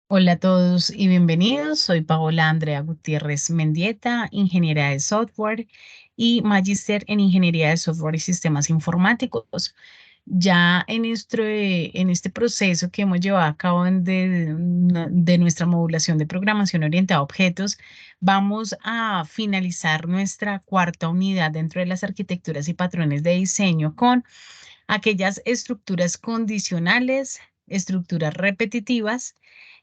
Hola a todos y bienvenidos. Soy Paola Andrea Gutiérrez Mendieta, ingeniera de software y magíster en ingeniería de software y sistemas informáticos. Ya en este proceso que hemos llevado a cabo de nuestra modulación de programación orientada a objetos, vamos a finalizar nuestra cuarta unidad dentro de las arquitecturas y patrones de diseño con aquellas estructuras condicionales, estructuras repetitivas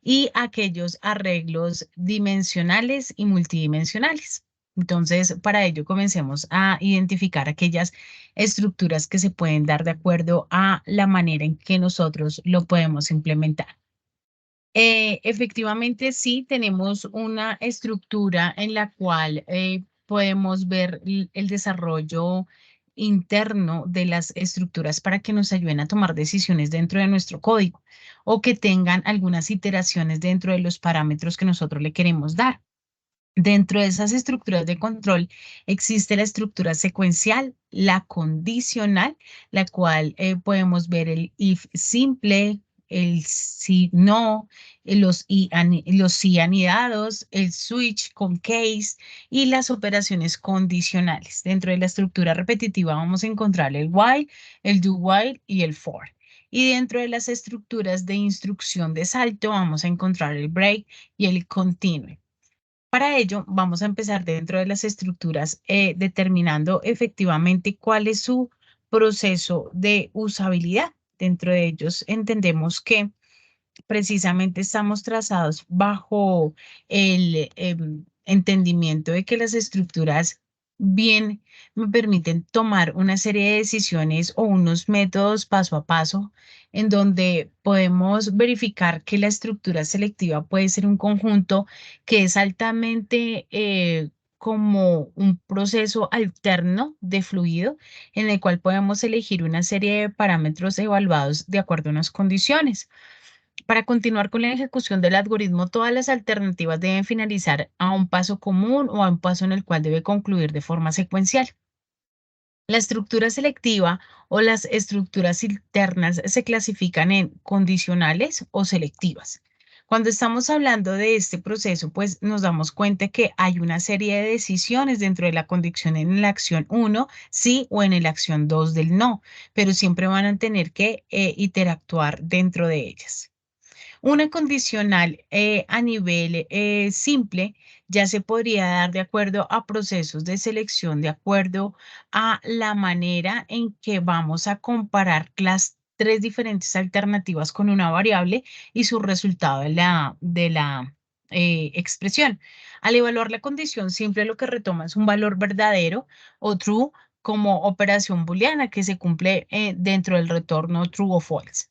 y aquellos arreglos dimensionales y multidimensionales. Entonces, para ello comencemos a identificar aquellas estructuras que se pueden dar de acuerdo a la manera en que nosotros lo podemos implementar. Efectivamente, sí, tenemos una estructura en la cual podemos ver el desarrollo interno de las estructuras para que nos ayuden a tomar decisiones dentro de nuestro código o que tengan algunas iteraciones dentro de los parámetros que nosotros le queremos dar. Dentro de esas estructuras de control existe la estructura secuencial, la condicional, la cual podemos ver el if simple, el si no, los si anidados, el switch con case y las operaciones condicionales. Dentro de la estructura repetitiva vamos a encontrar el while, el do while y el for. Y dentro de las estructuras de instrucción de salto vamos a encontrar el break y el continue. Para ello, vamos a empezar dentro de las estructuras determinando efectivamente cuál es su proceso de usabilidad. Dentro de ellos entendemos que precisamente estamos trazados bajo el entendimiento de que las estructuras bien me permiten tomar una serie de decisiones o unos métodos paso a paso en donde podemos verificar que la estructura selectiva puede ser un conjunto que es altamente como un proceso alterno de fluido en el cual podemos elegir una serie de parámetros evaluados de acuerdo a unas condiciones. Para continuar con la ejecución del algoritmo, todas las alternativas deben finalizar a un paso común o a un paso en el cual debe concluir de forma secuencial. La estructura selectiva o las estructuras internas se clasifican en condicionales o selectivas. Cuando estamos hablando de este proceso, pues nos damos cuenta que hay una serie de decisiones dentro de la condición en la acción uno, sí, o en la acción 2 del no, pero siempre van a tener que interactuar dentro de ellas. Una condicional a nivel simple ya se podría dar de acuerdo a procesos de selección, de acuerdo a la manera en que vamos a comparar las tres diferentes alternativas con una variable y su resultado de la expresión. Al evaluar la condición simple, lo que retoma es un valor verdadero o true como operación booleana que se cumple dentro del retorno true o false.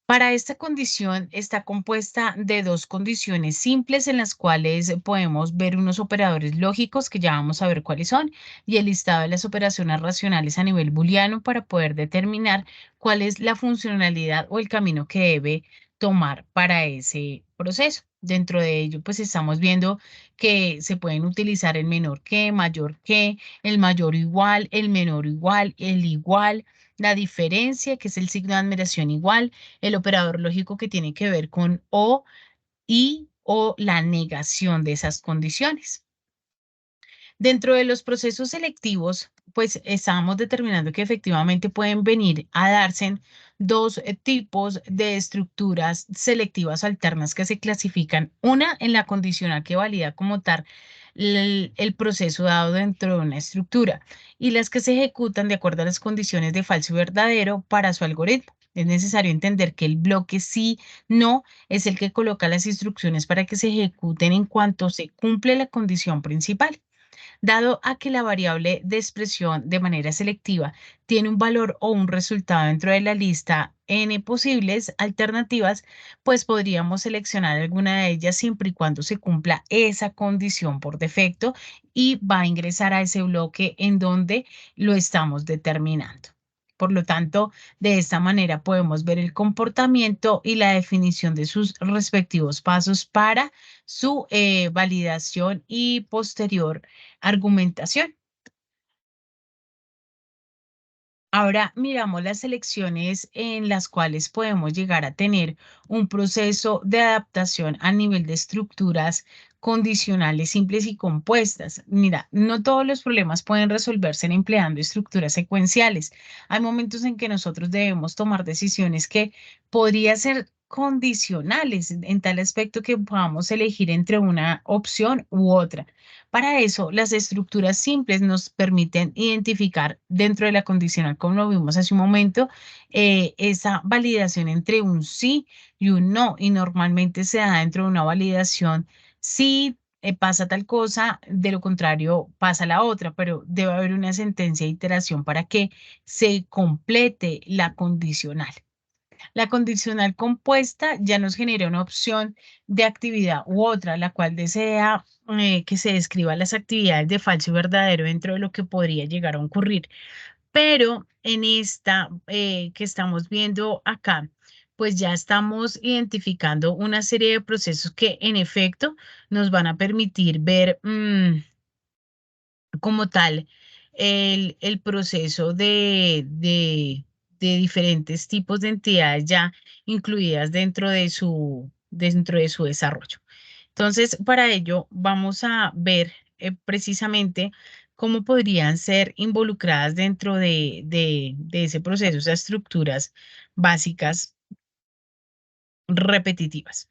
Para esta condición está compuesta de dos condiciones simples en las cuales podemos ver unos operadores lógicos que ya vamos a ver cuáles son y el listado de las operaciones racionales a nivel booleano para poder determinar cuál es la funcionalidad o el camino que debe tomar para ese proceso. Dentro de ello, pues estamos viendo que se pueden utilizar el menor que, mayor que, el mayor igual, el menor igual, el igual, la diferencia, que es el signo de admiración igual, el operador lógico que tiene que ver con o y o la negación de esas condiciones. Dentro de los procesos selectivos, pues estábamos determinando que efectivamente pueden venir a darse dos tipos de estructuras selectivas alternas que se clasifican. Una en la condicional que valida como tal el proceso dado dentro de una estructura y las que se ejecutan de acuerdo a las condiciones de falso y verdadero para su algoritmo. Es necesario entender que el bloque sí, no es el que coloca las instrucciones para que se ejecuten en cuanto se cumple la condición principal. Dado a que la variable de expresión de manera selectiva tiene un valor o un resultado dentro de la lista n posibles alternativas, pues podríamos seleccionar alguna de ellas siempre y cuando se cumpla esa condición por defecto y va a ingresar a ese bloque en donde lo estamos determinando. Por lo tanto, de esta manera podemos ver el comportamiento y la definición de sus respectivos pasos para su validación y posterior argumentación. Ahora miramos las selecciones en las cuales podemos llegar a tener un proceso de adaptación a nivel de estructuras condicionales simples y compuestas. Mira, no todos los problemas pueden resolverse empleando estructuras secuenciales. Hay momentos en que nosotros debemos tomar decisiones que podrían ser condicionales en tal aspecto que podamos elegir entre una opción u otra. Para eso, las estructuras simples nos permiten identificar dentro de la condicional, como lo vimos hace un momento, esa validación entre un sí y un no. Y normalmente se da dentro de una validación sí. Pasa tal cosa, de lo contrario pasa la otra, pero debe haber una sentencia de iteración para que se complete la condicional. La condicional compuesta ya nos genera una opción de actividad u otra, la cual desea que se describan las actividades de falso y verdadero dentro de lo que podría llegar a ocurrir. Pero en esta que estamos viendo acá, pues ya estamos identificando una serie de procesos que en efecto nos van a permitir ver como tal el proceso de diferentes tipos de entidades ya incluidas dentro de su desarrollo. Entonces, para ello vamos a ver precisamente cómo podrían ser involucradas dentro de ese proceso, esas estructuras básicas repetitivas.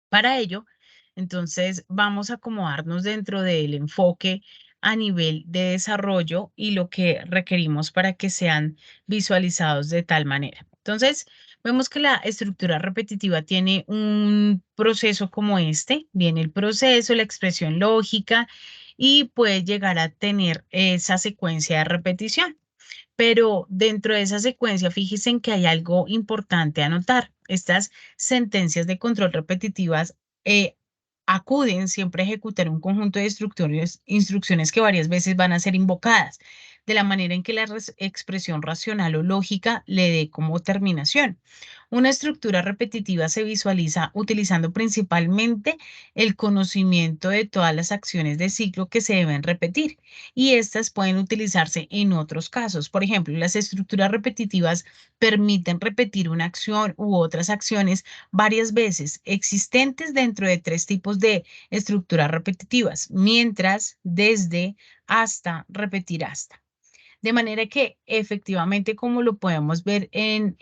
Para ello, entonces, vamos a acomodarnos dentro del enfoque a nivel de desarrollo y lo que requerimos para que sean visualizados de tal manera. Entonces, vemos que la estructura repetitiva tiene un proceso como este, viene el proceso, la expresión lógica y puede llegar a tener esa secuencia de repetición. Pero dentro de esa secuencia, fíjense en que hay algo importante a notar. Estas sentencias de control repetitivas eh, acuden siempre a ejecutar un conjunto de instrucciones que varias veces van a ser invocadas, de la manera en que la expresión racional o lógica le dé como terminación. Una estructura repetitiva se visualiza utilizando principalmente el conocimiento de todas las acciones de ciclo que se deben repetir y estas pueden utilizarse en otros casos. Por ejemplo, las estructuras repetitivas permiten repetir una acción u otras acciones varias veces existentes dentro de tres tipos de estructuras repetitivas, mientras, desde, hasta, repetir hasta. De manera que efectivamente, como lo podemos ver en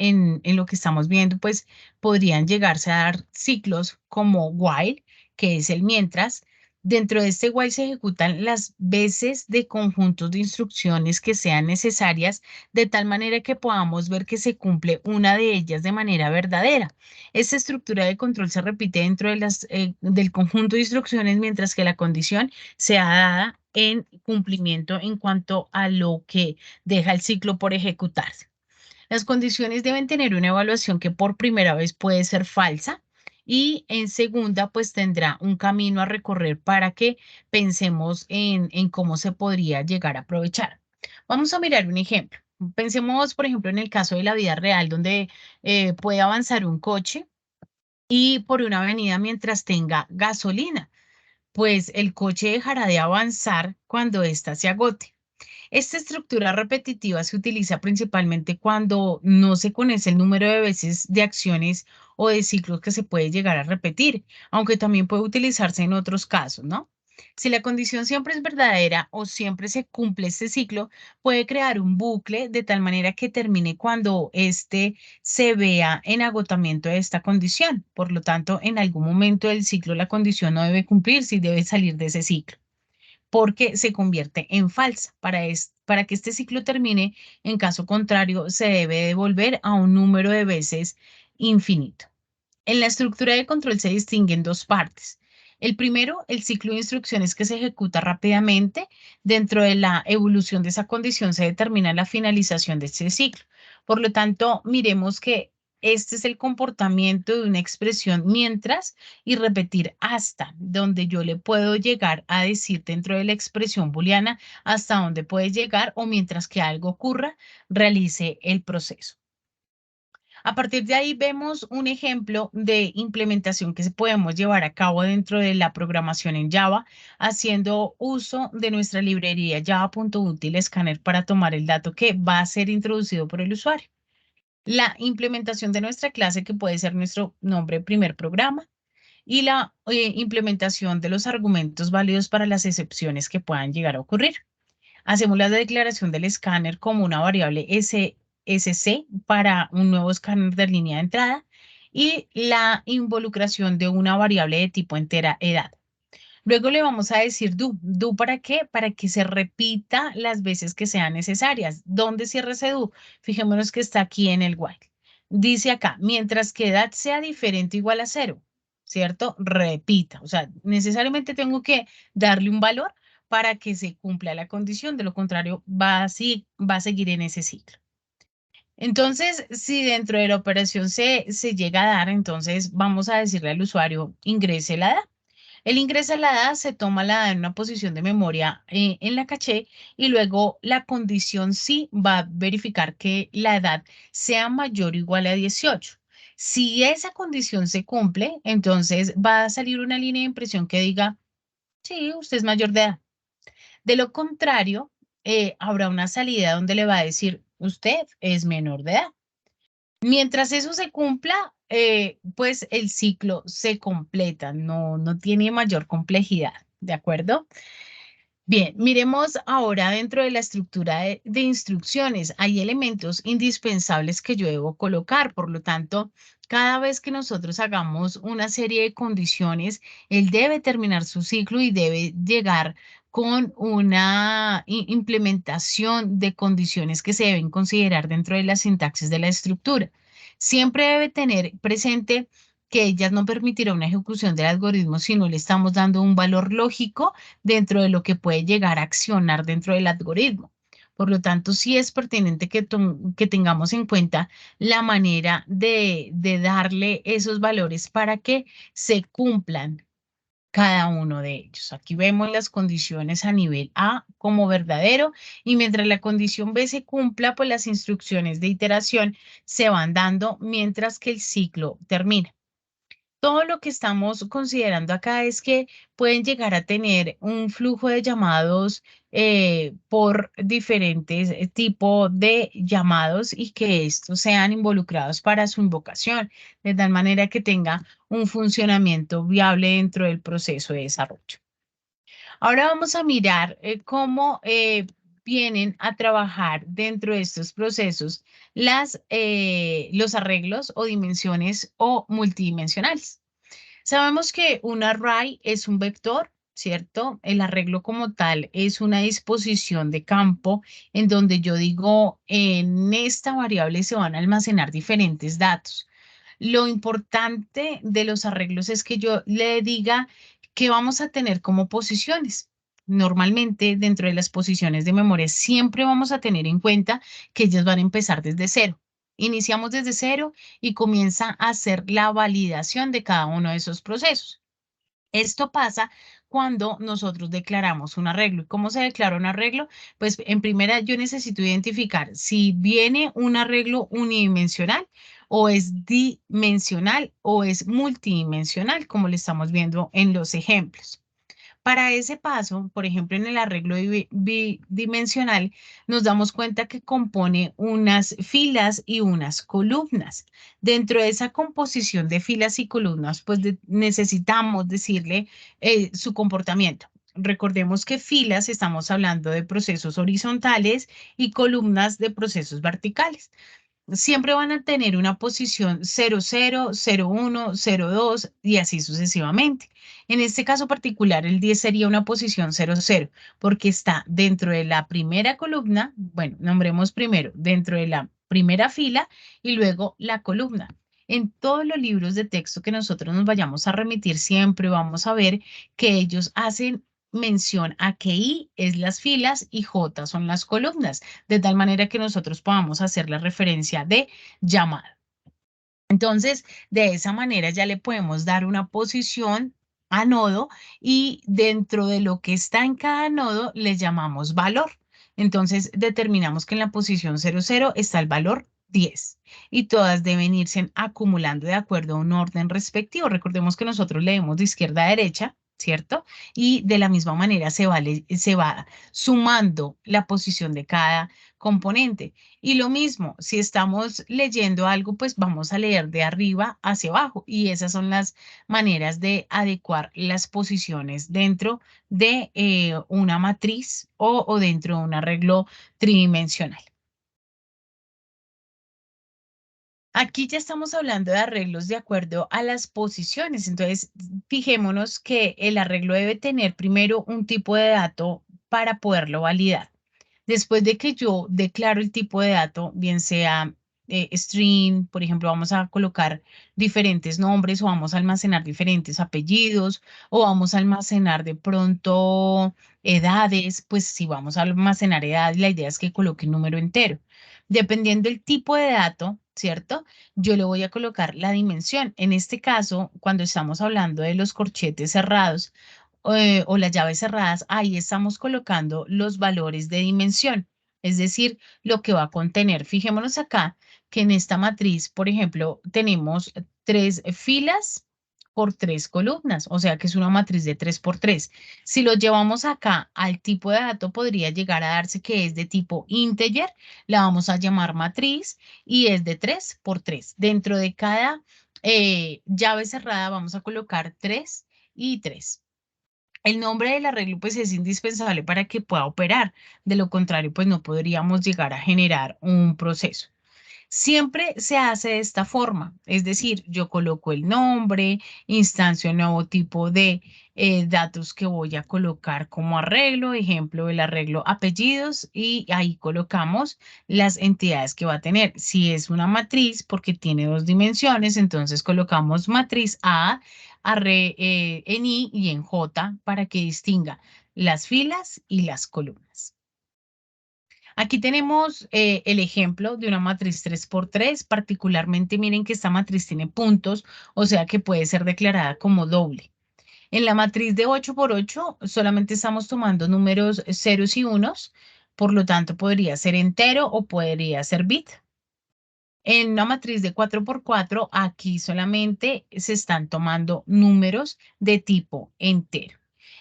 lo que estamos viendo, pues podrían llegarse a dar ciclos como while, que es el mientras. Dentro de este while se ejecutan las veces de conjuntos de instrucciones que sean necesarias, de tal manera que podamos ver que se cumple una de ellas de manera verdadera. Esta estructura de control se repite dentro de del conjunto de instrucciones, mientras que la condición sea dada en cumplimiento en cuanto a lo que deja el ciclo por ejecutarse. Las condiciones deben tener una evaluación que por primera vez puede ser falsa y en segunda pues tendrá un camino a recorrer para que pensemos en cómo se podría llegar a aprovechar. Vamos a mirar un ejemplo. Pensemos, por ejemplo, en el caso de la vida real, donde puede avanzar un coche y por una avenida mientras tenga gasolina, pues el coche dejará de avanzar cuando ésta se agote. Esta estructura repetitiva se utiliza principalmente cuando no se conoce el número de veces de acciones o de ciclos que se puede llegar a repetir, aunque también puede utilizarse en otros casos, ¿no? Si la condición siempre es verdadera o siempre se cumple este ciclo, puede crear un bucle de tal manera que termine cuando éste se vea en agotamiento de esta condición. Por lo tanto, en algún momento del ciclo la condición no debe cumplirse y debe salir de ese ciclo porque se convierte en falsa. Para que este ciclo termine, en caso contrario, se debe devolver a un número de veces infinito. En la estructura de control se distinguen dos partes. El primero, el ciclo de instrucciones que se ejecuta rápidamente. Dentro de la evolución de esa condición se determina la finalización de ese ciclo. Por lo tanto, miremos que este es el comportamiento de una expresión mientras y repetir hasta, donde yo le puedo llegar a decir dentro de la expresión booleana hasta dónde puede llegar o mientras que algo ocurra, realice el proceso. A partir de ahí vemos un ejemplo de implementación que podemos llevar a cabo dentro de la programación en Java, haciendo uso de nuestra librería java.util_scanner para tomar el dato que va a ser introducido por el usuario. La implementación de nuestra clase, que puede ser nuestro nombre primer programa, y la implementación de los argumentos válidos para las excepciones que puedan llegar a ocurrir. Hacemos la declaración del escáner como una variable SC para un nuevo escáner de línea de entrada y la involucración de una variable de tipo entera edad. Luego le vamos a decir do ¿para qué? Para que se repita las veces que sean necesarias. ¿Dónde cierra ese do? Fijémonos que está aquí en el while. Dice acá, mientras que edad sea diferente o igual a 0, ¿cierto? Repita, o sea, necesariamente tengo que darle un valor para que se cumpla la condición, de lo contrario va a seguir en ese ciclo. Entonces, si dentro de la operación se llega a dar, entonces vamos a decirle al usuario, ingrese la edad. Él ingresa la edad, se toma la edad en una posición de memoria en la caché y luego la condición sí va a verificar que la edad sea mayor o igual a 18. Si esa condición se cumple, entonces va a salir una línea de impresión que diga, sí, usted es mayor de edad. De lo contrario, habrá una salida donde le va a decir, usted es menor de edad. Mientras eso se cumpla, pues el ciclo se completa, no tiene mayor complejidad, ¿de acuerdo? Bien, miremos ahora dentro de la estructura de instrucciones. Hay elementos indispensables que yo debo colocar, por lo tanto, cada vez que nosotros hagamos una serie de condiciones, él debe terminar su ciclo y debe llegar con una implementación de condiciones que se deben considerar dentro de la sintaxis de la estructura. Siempre debe tener presente que ellas no permitirá una ejecución del algoritmo si no le estamos dando un valor lógico dentro de lo que puede llegar a accionar dentro del algoritmo. Por lo tanto, sí es pertinente que tengamos en cuenta la manera de darle esos valores para que se cumplan cada uno de ellos. Aquí vemos las condiciones a nivel A como verdadero y mientras la condición B se cumpla, pues las instrucciones de iteración se van dando mientras que el ciclo termina. Todo lo que estamos considerando acá es que pueden llegar a tener un flujo de llamados por diferentes tipos de llamados y que estos sean involucrados para su invocación, de tal manera que tenga un funcionamiento viable dentro del proceso de desarrollo. Ahora vamos a mirar cómo vienen a trabajar dentro de estos procesos los arreglos o dimensiones o multidimensionales. Sabemos que un array es un vector, ¿cierto? El arreglo como tal es una disposición de campo en donde yo digo, en esta variable se van a almacenar diferentes datos. Lo importante de los arreglos es que yo le diga que vamos a tener como posiciones. Normalmente, dentro de las posiciones de memoria, siempre vamos a tener en cuenta que ellas van a empezar desde cero. Iniciamos desde cero y comienza a hacer la validación de cada uno de esos procesos. Esto pasa cuando nosotros declaramos un arreglo. ¿Y cómo se declara un arreglo? Pues en primera yo necesito identificar si viene un arreglo unidimensional o es dimensional o es multidimensional, como le estamos viendo en los ejemplos. Para ese paso, por ejemplo, en el arreglo bidimensional, nos damos cuenta que compone unas filas y unas columnas. Dentro de esa composición de filas y columnas, pues necesitamos decirle su comportamiento. Recordemos que filas estamos hablando de procesos horizontales y columnas de procesos verticales. Siempre van a tener una posición 00, 01, 02 y así sucesivamente. En este caso particular, el 10 sería una posición 00 porque está dentro de la primera columna, bueno, nombremos primero dentro de la primera fila y luego la columna. En todos los libros de texto que nosotros nos vayamos a remitir, siempre vamos a ver que ellos hacen mención a que I es las filas y J son las columnas, de tal manera que nosotros podamos hacer la referencia de llamada. Entonces, de esa manera ya le podemos dar una posición a nodo y dentro de lo que está en cada nodo le llamamos valor. Entonces, determinamos que en la posición 00 está el valor 10 y todas deben irse acumulando de acuerdo a un orden respectivo. Recordemos que nosotros leemos de izquierda a derecha, ¿cierto? Y de la misma manera se va sumando la posición de cada componente. Y lo mismo, si estamos leyendo algo, pues vamos a leer de arriba hacia abajo. Y esas son las maneras de adecuar las posiciones dentro de una matriz o dentro de un arreglo tridimensional. Aquí ya estamos hablando de arreglos de acuerdo a las posiciones. Entonces, fijémonos que el arreglo debe tener primero un tipo de dato para poderlo validar. Después de que yo declaro el tipo de dato, bien sea string, por ejemplo, vamos a colocar diferentes nombres o vamos a almacenar diferentes apellidos o vamos a almacenar de pronto edades, pues si vamos a almacenar edades, la idea es que coloque un número entero. Dependiendo del tipo de dato, ¿cierto? Yo le voy a colocar la dimensión. En este caso, cuando estamos hablando de los corchetes cerrados, o las llaves cerradas, ahí estamos colocando los valores de dimensión, es decir, lo que va a contener. Fijémonos acá que en esta matriz, por ejemplo, tenemos 3 filas por 3 columnas, o sea que es una matriz de 3 por 3. Si lo llevamos acá al tipo de dato, podría llegar a darse que es de tipo integer, la vamos a llamar matriz y es de 3 por 3. Dentro de cada llave cerrada vamos a colocar 3 y 3. El nombre del arreglo pues es indispensable para que pueda operar. De lo contrario, pues no podríamos llegar a generar un proceso. Siempre se hace de esta forma, es decir, yo coloco el nombre, instancio el nuevo tipo de datos que voy a colocar como arreglo, ejemplo, el arreglo apellidos y ahí colocamos las entidades que va a tener. Si es una matriz, porque tiene 2 dimensiones, entonces colocamos matriz en I y en J para que distinga las filas y las columnas. Aquí tenemos el ejemplo de una matriz 3 por 3. Particularmente miren que esta matriz tiene puntos, o sea que puede ser declarada como doble. En la matriz de 8 por 8 solamente estamos tomando números ceros y unos, por lo tanto podría ser entero o podría ser bit. En una matriz de 4 por 4 aquí solamente se están tomando números de tipo entero.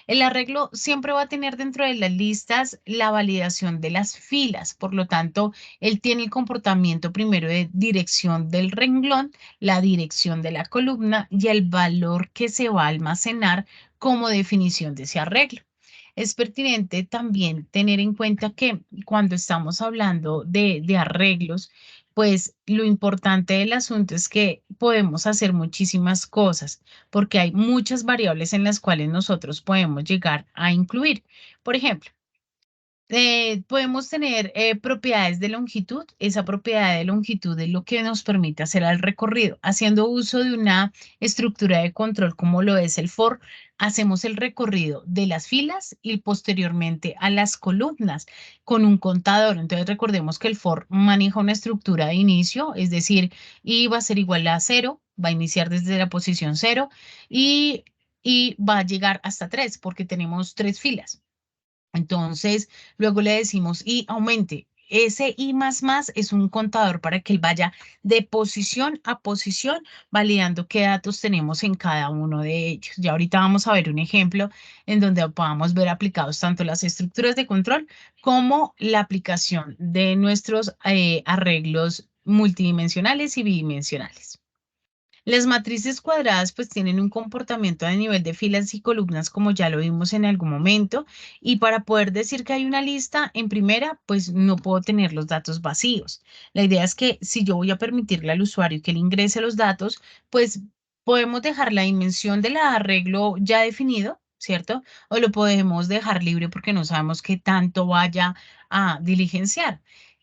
El arreglo siempre va a tener dentro de las listas la validación de las filas, por lo tanto, él tiene el comportamiento primero de dirección del renglón, la dirección de la columna y el valor que se va a almacenar como definición de ese arreglo. Es pertinente también tener en cuenta que cuando estamos hablando de arreglos, pues lo importante del asunto es que podemos hacer muchísimas cosas porque hay muchas variables en las cuales nosotros podemos llegar a incluir. Por ejemplo, podemos tener propiedades de longitud. Esa propiedad de longitud es lo que nos permite hacer el recorrido. Haciendo uso de una estructura de control como lo es el for, hacemos el recorrido de las filas y posteriormente a las columnas con un contador. Entonces recordemos que el for maneja una estructura de inicio, es decir, y va a ser igual a 0, va a iniciar desde la posición 0 y, y va a llegar hasta 3 porque tenemos 3 filas. Entonces, luego le decimos y aumente. Ese I más más es un contador para que él vaya de posición a posición, validando qué datos tenemos en cada uno de ellos. Ya ahorita vamos a ver un ejemplo en donde podamos ver aplicados tanto las estructuras de control como la aplicación de nuestros arreglos multidimensionales y bidimensionales. Las matrices cuadradas pues tienen un comportamiento a nivel de filas y columnas como ya lo vimos en algún momento y para poder decir que hay una lista en primera pues no puedo tener los datos vacíos. La idea es que si yo voy a permitirle al usuario que él ingrese los datos pues podemos dejar la dimensión del arreglo ya definido, ¿cierto? O lo podemos dejar libre porque no sabemos qué tanto vaya a diligenciar.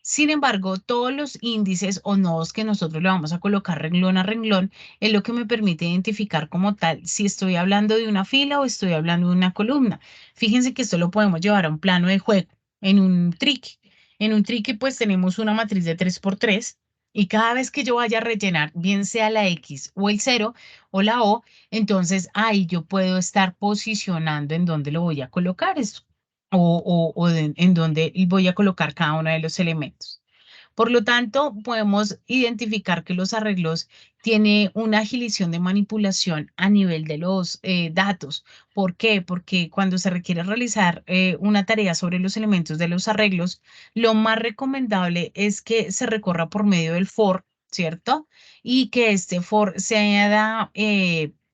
Sin embargo, todos los índices o nodos que nosotros le vamos a colocar renglón a renglón es lo que me permite identificar como tal si estoy hablando de una fila o estoy hablando de una columna. Fíjense que esto lo podemos llevar a un plano de juego, en un trick. En un trick pues tenemos una matriz de 3 por 3 y cada vez que yo vaya a rellenar, bien sea la X o el 0 o la O, entonces ahí yo puedo estar posicionando en dónde lo voy a colocar en dónde voy a colocar cada uno de los elementos. Por lo tanto, podemos identificar que los arreglos tienen una agilización de manipulación a nivel de los datos. ¿Por qué? Porque cuando se requiere realizar una tarea sobre los elementos de los arreglos, lo más recomendable es que se recorra por medio del for, ¿cierto? Y que este for sea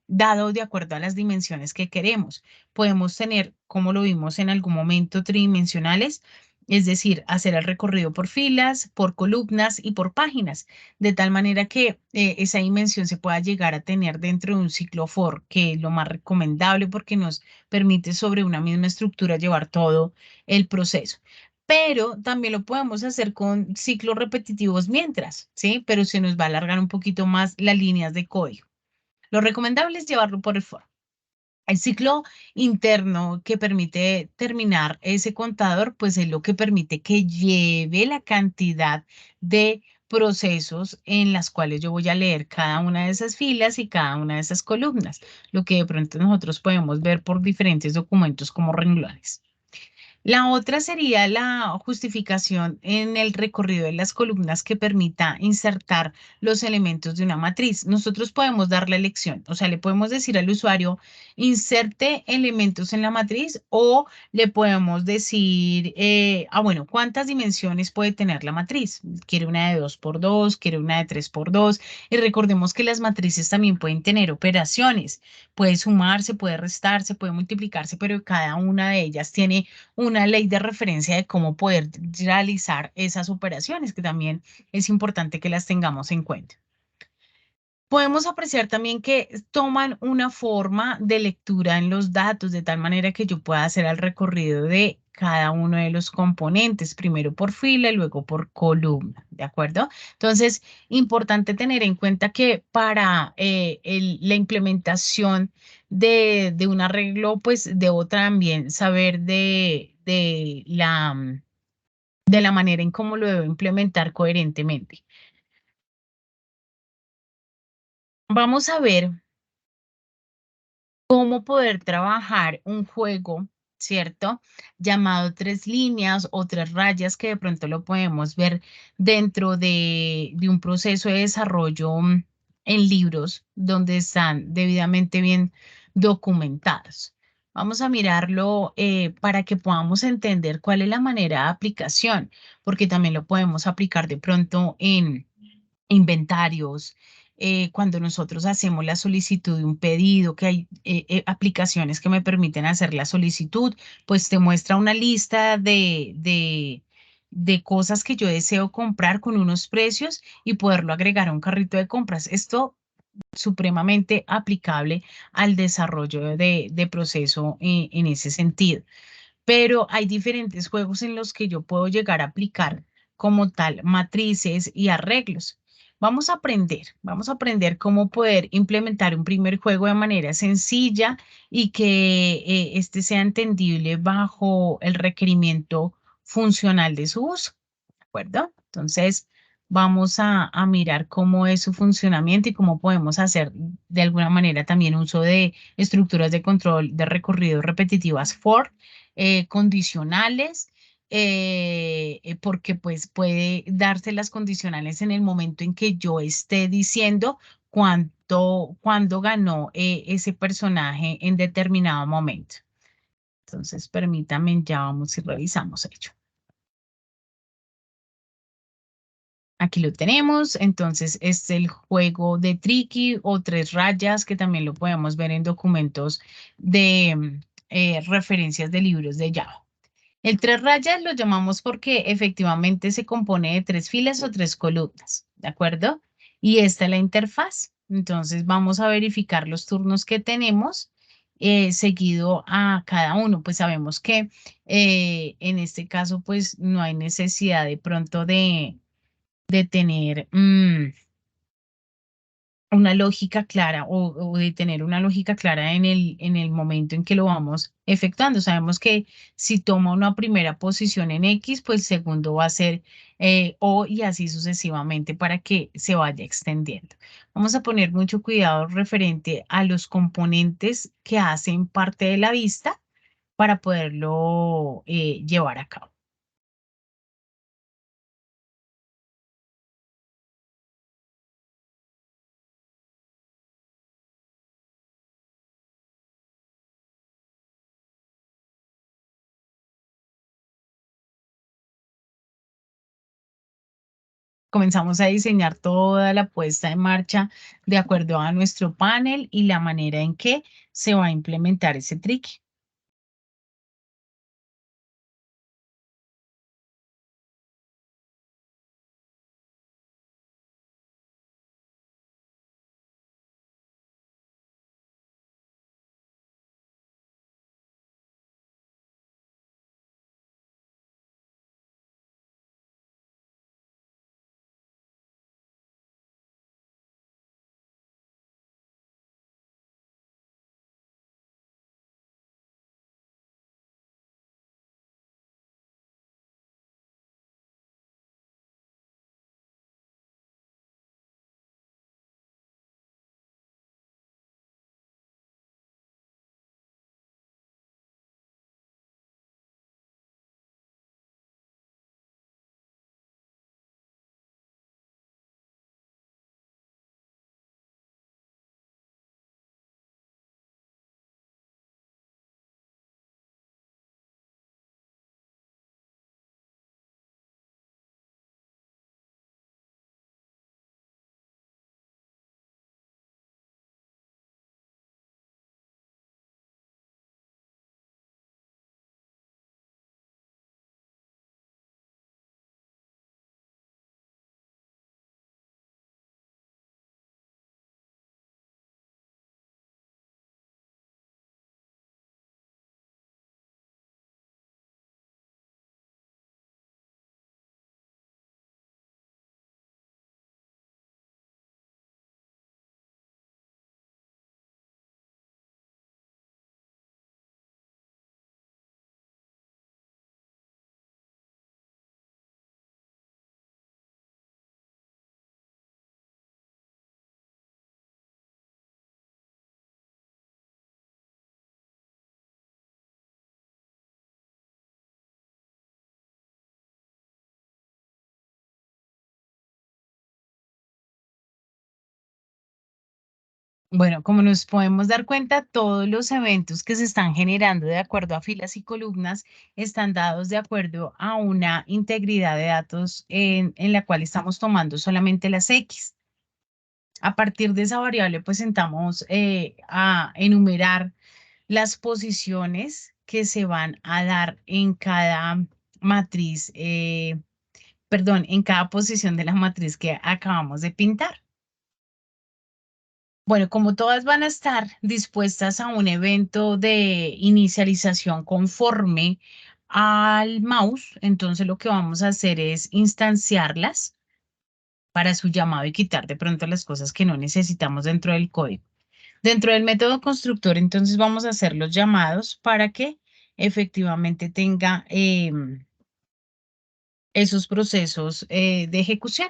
dado de acuerdo a las dimensiones que queremos. Podemos tener, como lo vimos en algún momento, tridimensionales, es decir, hacer el recorrido por filas, por columnas y por páginas, de tal manera que esa dimensión se pueda llegar a tener dentro de un ciclo for, que es lo más recomendable porque nos permite sobre una misma estructura llevar todo el proceso. Pero también lo podemos hacer con ciclos repetitivos mientras, ¿sí? Pero se nos va a alargar un poquito más las líneas de código. Lo recomendable es llevarlo por el for. El ciclo interno que permite terminar ese contador, pues es lo que permite que lleve la cantidad de procesos en las cuales yo voy a leer cada una de esas filas y cada una de esas columnas, lo que de pronto nosotros podemos ver por diferentes documentos como renglones. La otra sería la justificación en el recorrido de las columnas que permita insertar los elementos de una matriz. Nosotros podemos dar la elección, o sea, le podemos decir al usuario, inserte elementos en la matriz o le podemos decir, bueno, ¿cuántas dimensiones puede tener la matriz? ¿Quiere una de 2 por 2? ¿Quiere una de 3 por 2? Y recordemos que las matrices también pueden tener operaciones. Puede sumarse, puede restarse, puede multiplicarse, pero cada una de ellas tiene una ley de referencia de cómo poder realizar esas operaciones, que también es importante que las tengamos en cuenta. Podemos apreciar también que toman una forma de lectura en los datos, de tal manera que yo pueda hacer el recorrido de cada uno de los componentes, primero por fila y luego por columna, ¿de acuerdo? Entonces, importante tener en cuenta que para la implementación de un arreglo, pues debo también saber de la manera en cómo lo debo implementar coherentemente. Vamos a ver cómo poder trabajar un juego, ¿cierto? Llamado tres líneas o tres rayas, que de pronto lo podemos ver dentro de un proceso de desarrollo en libros donde están debidamente bien documentados. Vamos a mirarlo para que podamos entender cuál es la manera de aplicación, porque también lo podemos aplicar de pronto en inventarios, cuando nosotros hacemos la solicitud de un pedido, que hay aplicaciones que me permiten hacer la solicitud, pues te muestra una lista de cosas que yo deseo comprar con unos precios y poderlo agregar a un carrito de compras. Esto supremamente aplicable al desarrollo de proceso en ese sentido, pero hay diferentes juegos en los que yo puedo llegar a aplicar como tal matrices y arreglos. Vamos a aprender cómo poder implementar un primer juego de manera sencilla y que este sea entendible bajo el requerimiento funcional de su uso, ¿de acuerdo? Entonces, vamos a mirar cómo es su funcionamiento y cómo podemos hacer de alguna manera también uso de estructuras de control de recorrido repetitivas for condicionales, porque pues puede darse las condicionales en el momento en que yo esté diciendo cuándo ganó ese personaje en determinado momento. Entonces, permítame, ya vamos y revisamos ello. Aquí lo tenemos, entonces es el juego de Tricky o tres rayas, que también lo podemos ver en documentos de referencias de libros de Java. El tres rayas lo llamamos porque efectivamente se compone de tres filas o tres columnas, ¿de acuerdo? Y esta es la interfaz. Entonces vamos a verificar los turnos que tenemos seguido a cada uno. Pues sabemos que en este caso pues no hay necesidad de pronto de tener una lógica clara o de tener una lógica clara en el momento en que lo vamos efectuando. Sabemos que si toma una primera posición en X, pues segundo va a ser O y así sucesivamente para que se vaya extendiendo. Vamos a poner mucho cuidado referente a los componentes que hacen parte de la vista para poderlo llevar a cabo. comenzamos a diseñar toda la puesta en marcha de acuerdo a nuestro panel y la manera en que se va a implementar ese trick. Bueno, como nos podemos dar cuenta, todos los eventos que se están generando de acuerdo a filas y columnas están dados de acuerdo a una integridad de datos en la cual estamos tomando solamente las X. A partir de esa variable, pues sentamos a enumerar las posiciones que se van a dar en cada matriz, perdón, en cada posición de la matriz que acabamos de pintar. Bueno, como todas van a estar dispuestas a un evento de inicialización conforme al mouse, entonces lo que vamos a hacer es instanciarlas para su llamado y quitar de pronto las cosas que no necesitamos dentro del código. Dentro del método constructor, entonces vamos a hacer los llamados para que efectivamente tenga esos procesos de ejecución.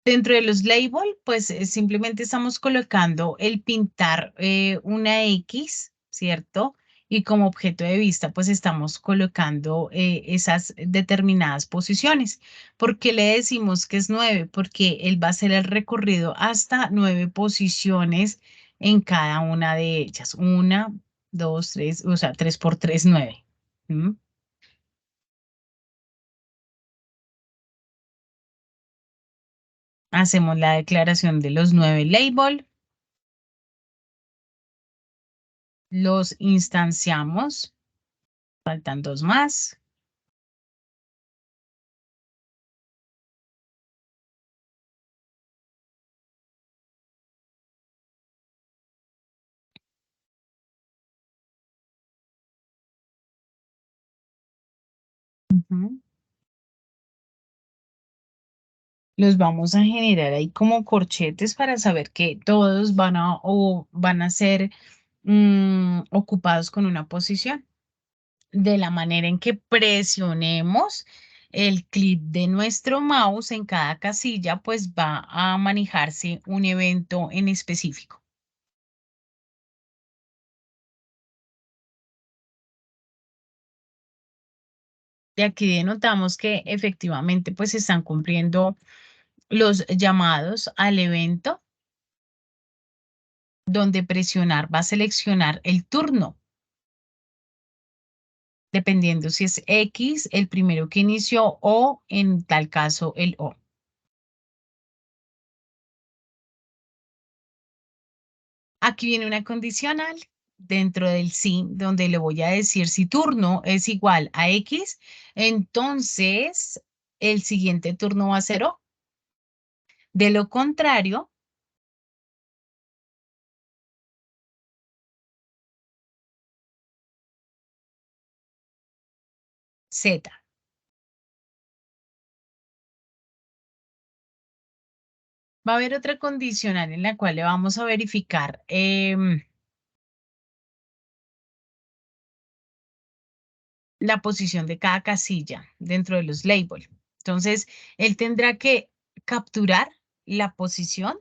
Dentro de los label, pues simplemente estamos colocando el pintar una X, ¿cierto? Y como objeto de vista, pues estamos colocando esas determinadas posiciones. ¿Por qué le decimos que es 9? Porque él va a hacer el recorrido hasta 9 posiciones en cada una de ellas. Una, dos, tres, o sea, 3 por 3, 9. ¿Mm? Hacemos la declaración de los 9 label, los instanciamos. Faltan dos más. Ujú. Los vamos a generar ahí como corchetes para saber que todos van a, o van a ser ocupados con una posición. De la manera en que presionemos el clip de nuestro mouse en cada casilla, pues va a manejarse un evento en específico. De aquí denotamos que efectivamente pues se están cumpliendo los llamados al evento donde presionar va a seleccionar el turno. dependiendo si es X, el primero que inició, o en tal caso el O. Aquí viene una condicional dentro del sí, donde le voy a decir si turno es igual a X, entonces el siguiente turno va a ser O. De lo contrario, Z. Va a haber otra condicional en la cual le vamos a verificar la posición de cada casilla dentro de los labels. Entonces, él tendrá que capturar la posición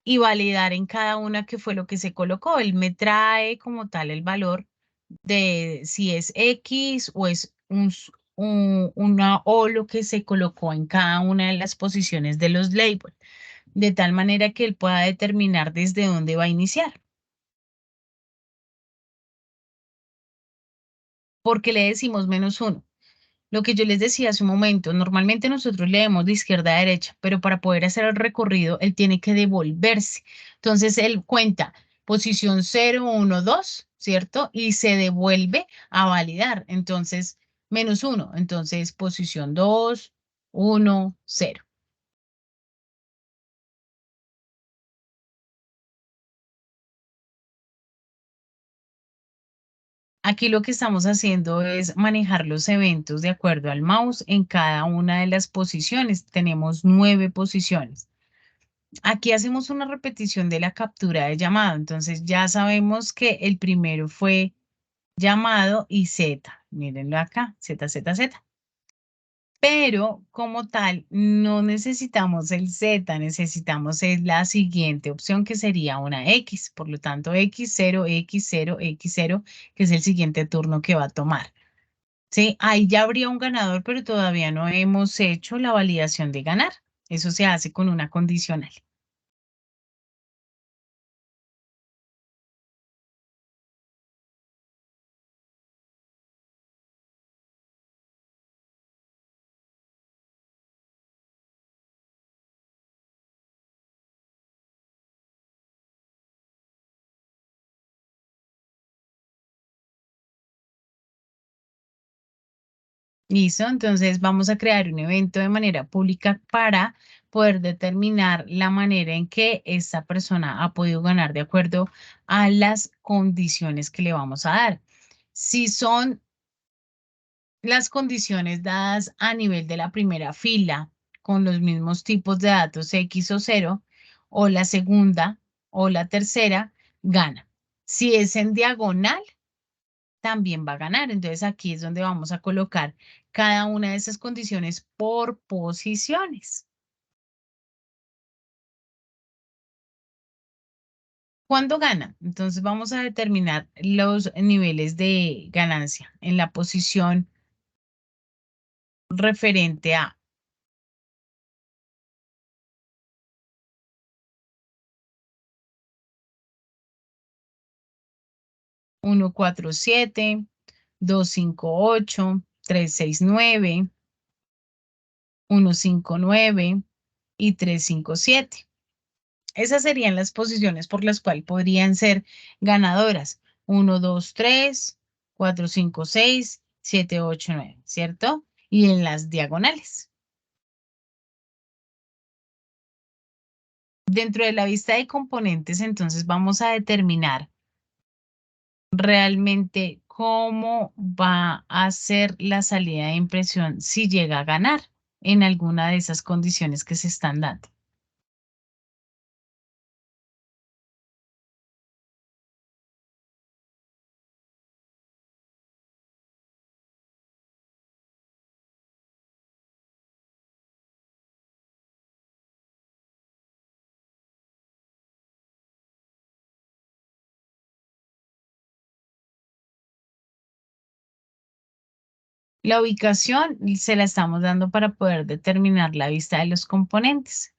y validar en cada una qué fue lo que se colocó. Él me trae como tal el valor de si es X o es una O lo que se colocó en cada una de las posiciones de los labels, de tal manera que él pueda determinar desde dónde va a iniciar. Porque le decimos -1. Lo que yo les decía hace un momento, normalmente nosotros leemos de izquierda a derecha, pero para poder hacer el recorrido, él tiene que devolverse. Entonces, él cuenta posición 0, 1, 2, ¿cierto? Y se devuelve a validar. Entonces, -1. Entonces, posición 2, 1, 0. Aquí lo que estamos haciendo es manejar los eventos de acuerdo al mouse en cada una de las posiciones. Tenemos 9 posiciones. Aquí hacemos una repetición de la captura de llamado. Entonces ya sabemos que el primero fue llamado y Z. Mírenlo acá, Z, Z, Z. Pero como tal, no necesitamos el Z, necesitamos es la siguiente opción que sería una X. Por lo tanto, X0, X0, X0, que es el siguiente turno que va a tomar. ¿Sí? Ahí ya habría un ganador, pero todavía no hemos hecho la validación de ganar. Eso se hace con una condicional. Listo, entonces vamos a crear un evento de manera pública para poder determinar la manera en que esta persona ha podido ganar de acuerdo a las condiciones que le vamos a dar. Si son las condiciones dadas a nivel de la primera fila con los mismos tipos de datos X o 0, o la segunda o la tercera, gana. Si es en diagonal, también va a ganar. Entonces aquí es donde vamos a colocar cada una de esas condiciones por posiciones. ¿Cuándo gana? Entonces vamos a determinar los niveles de ganancia en la posición referente a 147, 258, 369, 159 y 357. Esas serían las posiciones por las cuales podrían ser ganadoras. 1, 2, 3, 4, 5, 6, 7, 8, 9, ¿cierto? Y en las diagonales. Dentro de la vista de componentes, entonces vamos a determinar realmente cómo va a ser la salida de impresión si llega a ganar en alguna de esas condiciones que se están dando. La ubicación se la estamos dando para poder determinar la vista de los componentes.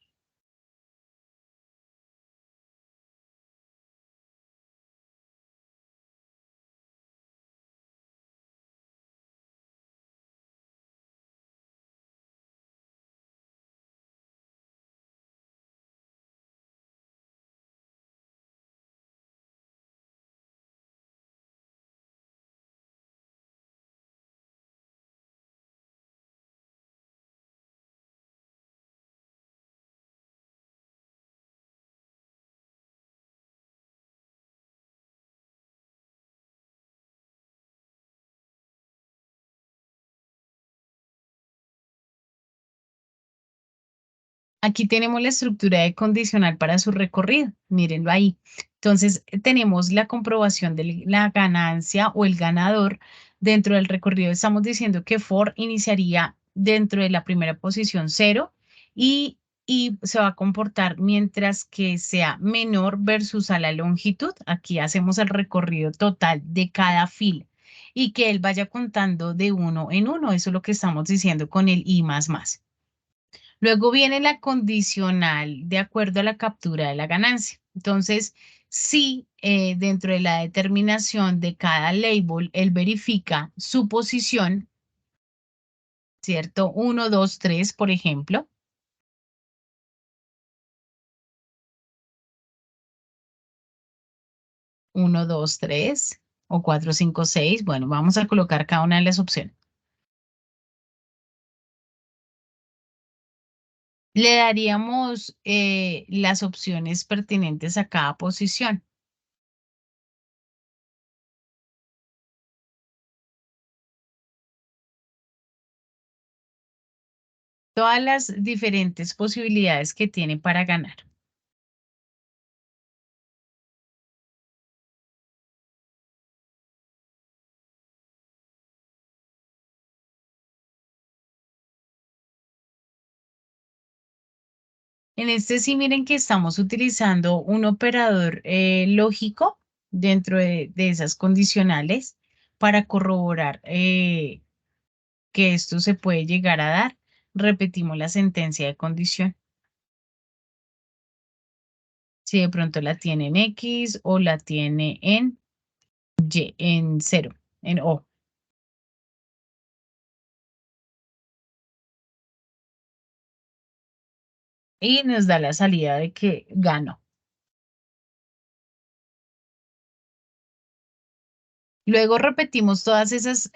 Aquí tenemos la estructura de condicional para su recorrido. Mírenlo ahí. Entonces, tenemos la comprobación de la ganancia o el ganador. Dentro del recorrido estamos diciendo que for iniciaría dentro de la primera posición 0 y, y se va a comportar mientras que sea menor versus a la longitud. Aquí hacemos el recorrido total de cada fila y que él vaya contando de uno en uno. Eso es lo que estamos diciendo con el I más más. Luego viene la condicional de acuerdo a la captura de la ganancia. Entonces, si dentro de la determinación de cada label, él verifica su posición, ¿cierto? 1, 2, 3, por ejemplo. 1, 2, 3 o 4, 5, 6. Bueno, vamos a colocar cada una de las opciones. Le daríamos las opciones pertinentes a cada posición. Todas las diferentes posibilidades que tiene para ganar. En este sí, miren que estamos utilizando un operador lógico dentro de esas condicionales para corroborar que esto se puede llegar a dar. Repetimos la sentencia de condición. Si de pronto la tiene en X o la tiene en Y, en 0, en O. Y nos da la salida de que gano. Luego repetimos todas esas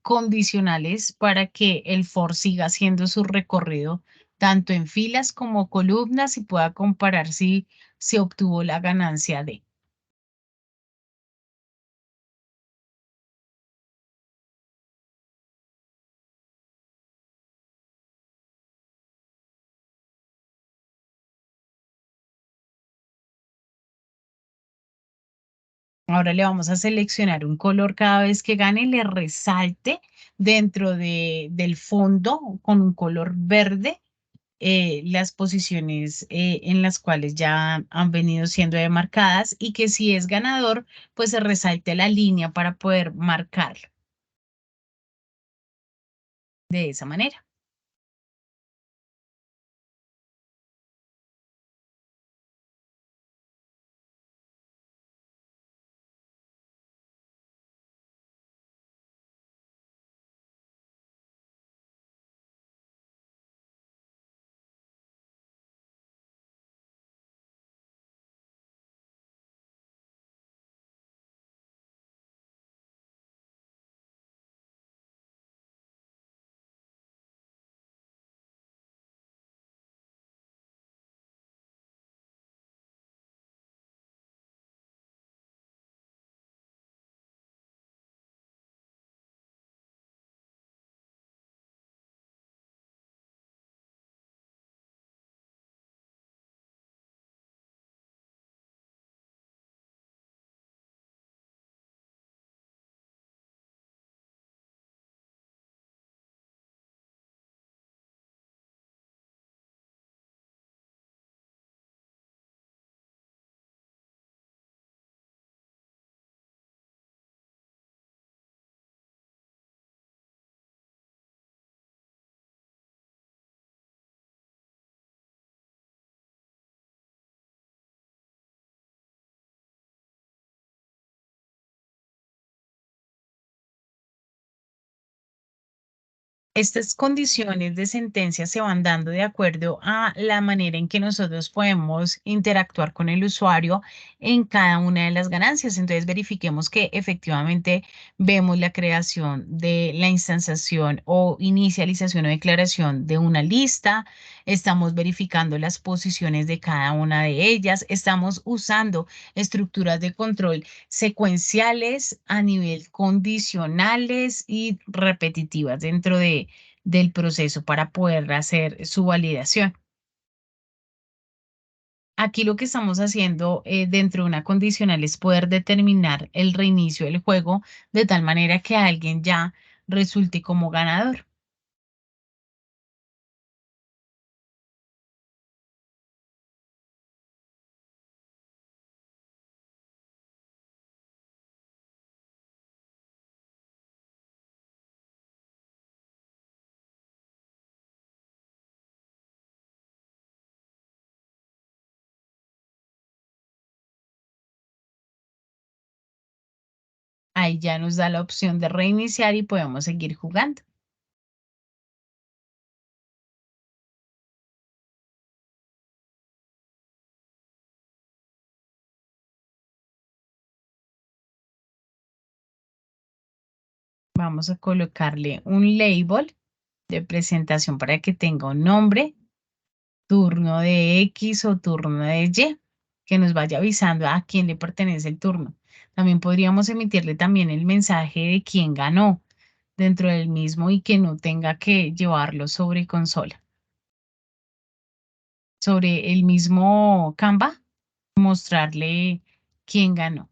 condicionales para que el for siga haciendo su recorrido tanto en filas como columnas y pueda comparar si se obtuvo la ganancia de. Ahora le vamos a seleccionar un color cada vez que gane, le resalte dentro del fondo con un color verde las posiciones en las cuales ya han venido siendo demarcadas y que si es ganador, pues se resalte la línea para poder marcarlo de esa manera. Estas condiciones de sentencia se van dando de acuerdo a la manera en que nosotros podemos interactuar con el usuario en cada una de las ganancias. Entonces, verifiquemos que efectivamente vemos la creación de la instanciación o inicialización o declaración de una lista. Estamos verificando las posiciones de cada una de ellas. Estamos usando estructuras de control secuenciales a nivel condicionales y repetitivas dentro del proceso para poder hacer su validación. Aquí lo que estamos haciendo dentro de una condicional es poder determinar el reinicio del juego de tal manera que alguien ya resulte como ganador. Ahí ya nos da la opción de reiniciar y podemos seguir jugando. Vamos a colocarle un label de presentación para que tenga un nombre, turno de X o turno de Y, que nos vaya avisando a quién le pertenece el turno. También podríamos emitirle también el mensaje de quién ganó dentro del mismo y que no tenga que llevarlo sobre consola. Sobre el mismo Canva, mostrarle quién ganó.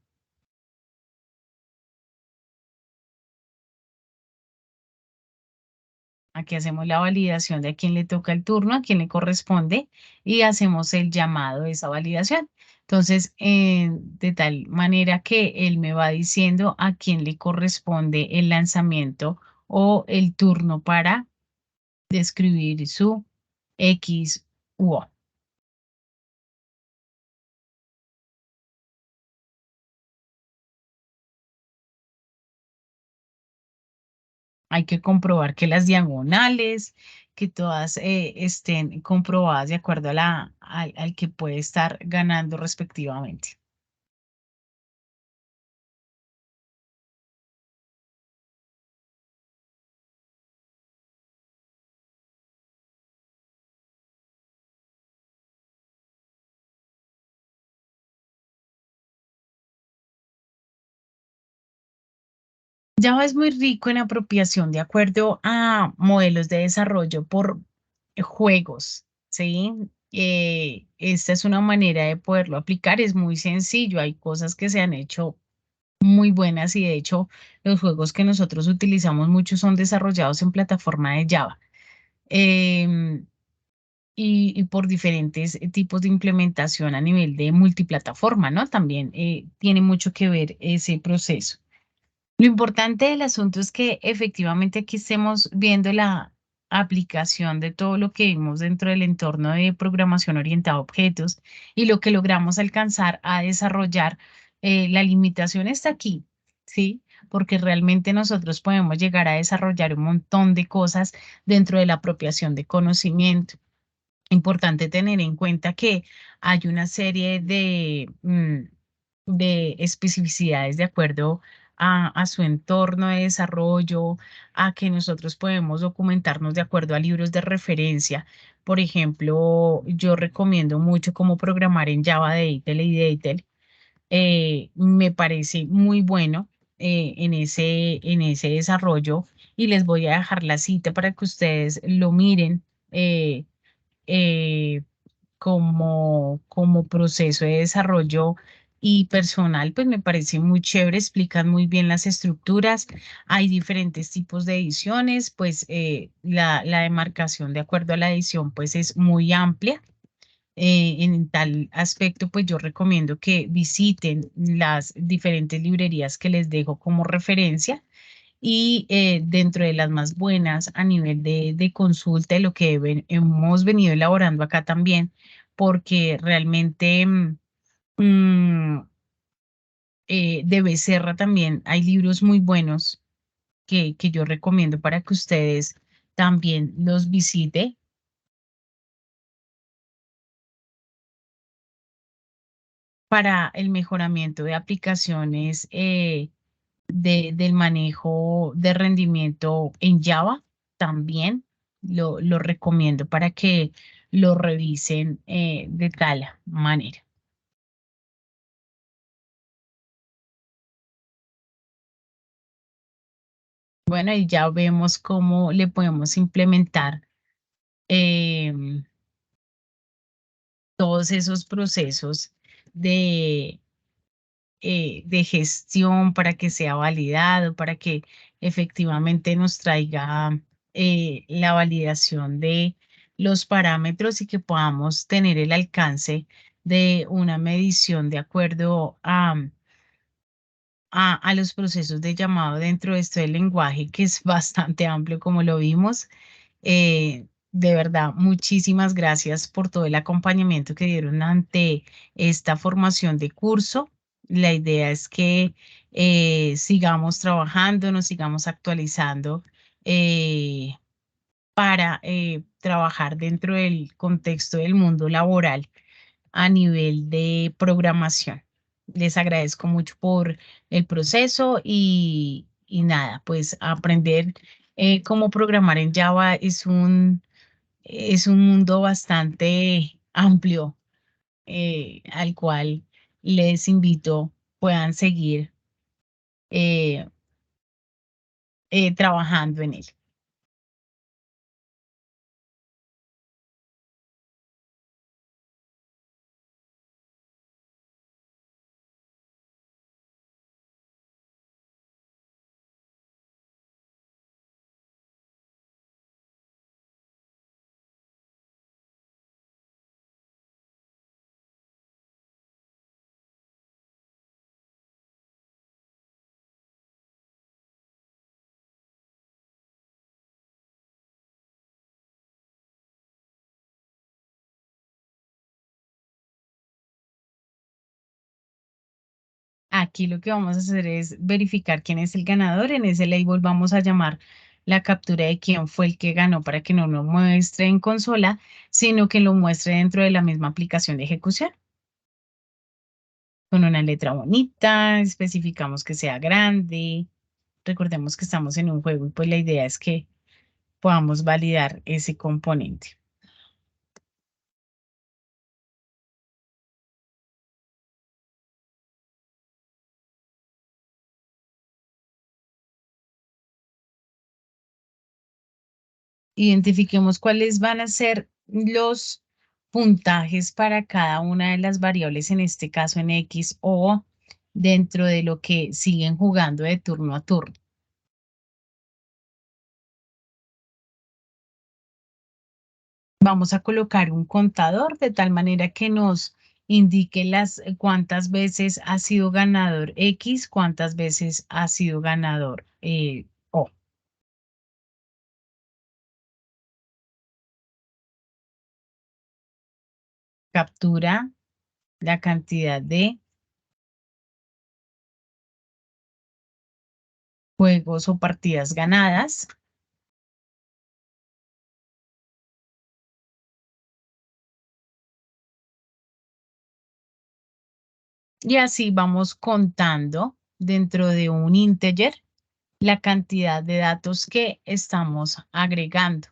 Aquí hacemos la validación de a quién le toca el turno, a quién le corresponde y hacemos el llamado de esa validación. Entonces, de tal manera que él me va diciendo a quién le corresponde el lanzamiento o el turno para describir su X u O. Hay que comprobar que las diagonales, que todas estén comprobadas de acuerdo a al que puede estar ganando respectivamente. Java es muy rico en apropiación de acuerdo a modelos de desarrollo por juegos, ¿sí? Esta es una manera de poderlo aplicar, es muy sencillo, hay cosas que se han hecho muy buenas y de hecho los juegos que nosotros utilizamos mucho son desarrollados en plataforma de Java. Em, y por diferentes tipos de implementación a nivel de multiplataforma, ¿no? También tiene mucho que ver ese proceso. Lo importante del asunto es que efectivamente aquí estemos viendo la aplicación de todo lo que vimos dentro del entorno de programación orientada a objetos y lo que logramos alcanzar a desarrollar. La limitación está aquí, ¿sí? Porque realmente nosotros podemos llegar a desarrollar un montón de cosas dentro de la apropiación de conocimiento. Importante tener en cuenta que hay una serie de especificidades de acuerdo a su entorno de desarrollo, a que nosotros podemos documentarnos de acuerdo a libros de referencia. Por ejemplo, yo recomiendo mucho cómo programar en Java de Eitel y de Eitel. Me parece muy bueno en ese desarrollo y les voy a dejar la cita para que ustedes lo miren. Eh, como proceso de desarrollo y personal, pues me parece muy chévere, explican muy bien las estructuras, hay diferentes tipos de ediciones, pues la demarcación de acuerdo a la edición pues es muy amplia. En tal aspecto, pues yo recomiendo que visiten las diferentes librerías que les dejo como referencia y dentro de las más buenas a nivel de consulta de lo que hemos venido elaborando acá también, porque realmente mm, de Becerra también hay libros muy buenos que yo recomiendo para que ustedes también los visite para el mejoramiento de aplicaciones del manejo de rendimiento en Java. También lo recomiendo para que lo revisen de tal manera. Bueno, y ya vemos cómo le podemos implementar em, todos esos procesos de, de gestión para que sea validado, para que efectivamente nos traiga la validación de los parámetros y que podamos tener el alcance de una medición de acuerdo a los procesos de llamado dentro de esto del lenguaje, que es bastante amplio como lo vimos. De verdad, muchísimas gracias por todo el acompañamiento que dieron ante esta formación de curso. La idea es que sigamos trabajando, nos sigamos actualizando eh, para trabajar dentro del contexto del mundo laboral a nivel de programación. Les agradezco mucho por el proceso y nada, pues aprender cómo programar en Java es un mundo bastante amplio al cual les invito puedan seguir eh, trabajando en él. Aquí lo que vamos a hacer es verificar quién es el ganador. En ese label vamos a llamar la captura de quién fue el que ganó para que no lo muestre en consola, sino que lo muestre dentro de la misma aplicación de ejecución. Con una letra bonita, especificamos que sea grande. Recordemos que estamos en un juego y pues la idea es que podamos validar ese componente. Identifiquemos cuáles van a ser los puntajes para cada una de las variables, en este caso en X o dentro de lo que siguen jugando de turno a turno. Vamos a colocar un contador de tal manera que nos indique las cuántas veces ha sido ganador X, cuántas veces ha sido ganador O. Captura la cantidad de juegos o partidas ganadas. Y así vamos contando dentro de un integer la cantidad de datos que estamos agregando.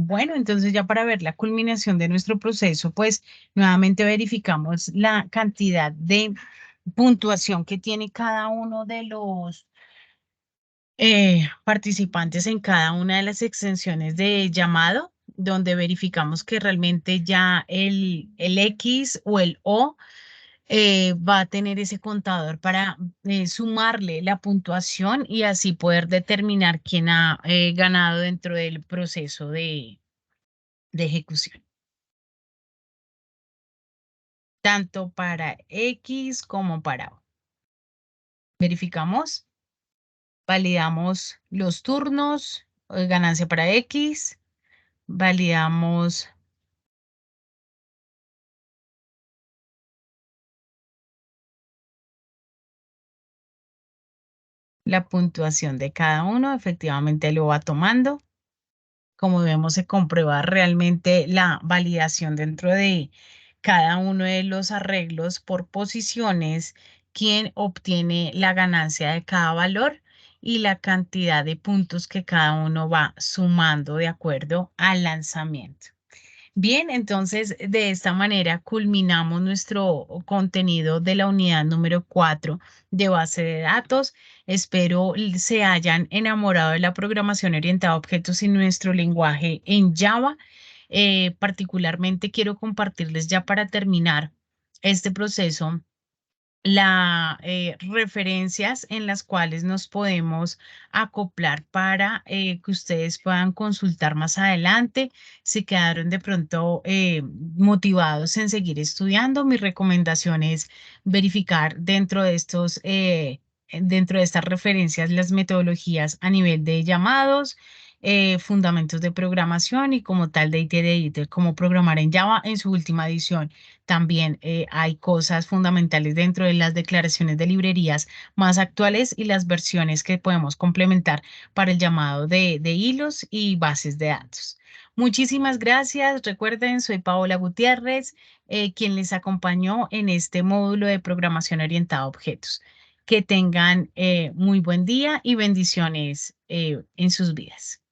Bueno, entonces ya para ver la culminación de nuestro proceso, pues nuevamente verificamos la cantidad de puntuación que tiene cada uno de los participantes en cada una de las extensiones de llamado, donde verificamos que realmente ya el X o el O va a tener ese contador para sumarle la puntuación y así poder determinar quién ha ganado dentro del proceso de ejecución, tanto para X como para O. Verificamos, validamos los turnos, ganancia para X, validamos la puntuación de cada uno, efectivamente lo va tomando. Como vemos, se comprueba realmente la validación dentro de cada uno de los arreglos por posiciones, quién obtiene la ganancia de cada valor y la cantidad de puntos que cada uno va sumando de acuerdo al lanzamiento. Bien, entonces de esta manera culminamos nuestro contenido de la unidad número 4 de base de datos. Espero se hayan enamorado de la programación orientada a objetos y nuestro lenguaje en Java. Particularmente quiero compartirles ya para terminar este proceso las referencias en las cuales nos podemos acoplar para que ustedes puedan consultar más adelante. Si quedaron de pronto motivados en seguir estudiando, mi recomendación es verificar dentro de estas referencias las metodologías a nivel de llamados, fundamentos de programación y como tal de IT, cómo programar en Java en su última edición. También hay cosas fundamentales dentro de las declaraciones de librerías más actuales y las versiones que podemos complementar para el llamado de hilos y bases de datos. Muchísimas gracias. Recuerden, soy Paola Gutiérrez, quien les acompañó en este módulo de programación orientada a objetos. Que tengan muy buen día y bendiciones en sus vidas.